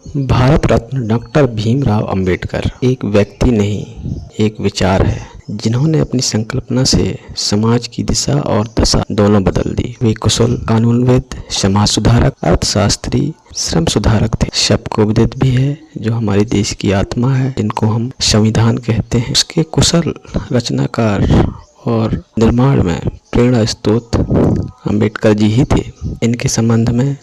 Bharat Ratna doctor Bhimrao Ambedkar एक व्यक्ति नहीं, एक विचार है जिन्होंने अपनी संकल्पना से समाज की दिशा और दशा दोनों बदल दी। वे कुशल कानूनविद, समाज सुधारक, अर्थशास्त्री, श्रम सुधारक थे। सबको विदित भी है जो हमारे देश की आत्मा है, जिनको हम संविधान कहते हैं, उसके कुशल रचनाकार और निर्माण में प्रेरणा स्रोत अंबेडकर जी ही थे। इनके संबंध में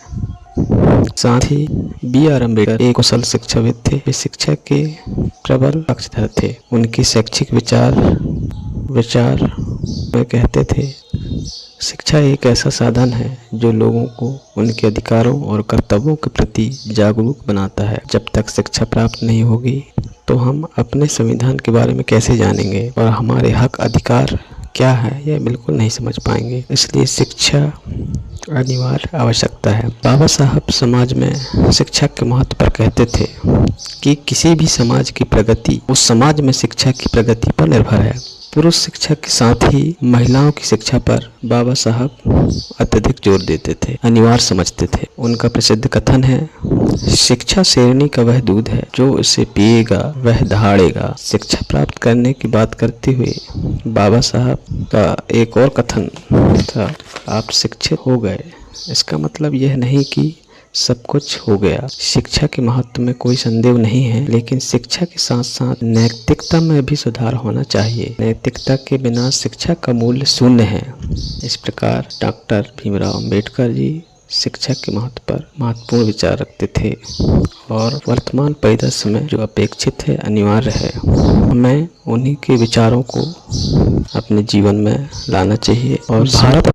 साथ ही B.R. अम्बेडकर एक कुशल शिक्षाविद थे। वे शिक्षा के प्रबल पक्षधर थे। उनके शैक्षिक विचार वे कहते थे, शिक्षा एक ऐसा साधन है जो लोगों को उनके अधिकारों और कर्तव्यों के प्रति जागरूक बनाता है। जब तक शिक्षा प्राप्त नहीं होगी तो हम अपने संविधान के बारे में कैसे जानेंगे और हमारे हक अधिकार क्या है यह बिल्कुल नहीं समझ पाएंगे। इसलिए शिक्षा अनिवार्य आवश्यकता है। बाबा साहब समाज में शिक्षा के महत्व पर कहते थे कि किसी भी समाज की प्रगति उस समाज में शिक्षा की प्रगति पर निर्भर है। पुरुष शिक्षा के साथ ही महिलाओं की शिक्षा पर बाबा साहब अत्यधिक जोर देते थे, अनिवार्य समझते थे। उनका प्रसिद्ध कथन है, शिक्षा शेरनी का वह दूध है जो इसे पिएगा वह दहाड़ेगा। शिक्षा प्राप्त करने की बात करते हुए बाबा साहब का एक और कथन था, आप शिक्षित हो गए इसका मतलब यह नहीं कि सब कुछ हो गया। शिक्षा के महत्व में कोई संदेह नहीं है, लेकिन शिक्षा के साथ साथ नैतिकता में भी सुधार होना चाहिए। नैतिकता के बिना शिक्षा का मूल्य शून्य है। इस प्रकार डॉक्टर भीमराव अंबेडकर जी शिक्षा के महत्व पर महत्वपूर्ण विचार रखते थे और वर्तमान परिदृश्य में जो अपेक्षित है, अनिवार्य है, हमें उन्हीं के विचारों को अपने जीवन में लाना चाहिए और भारत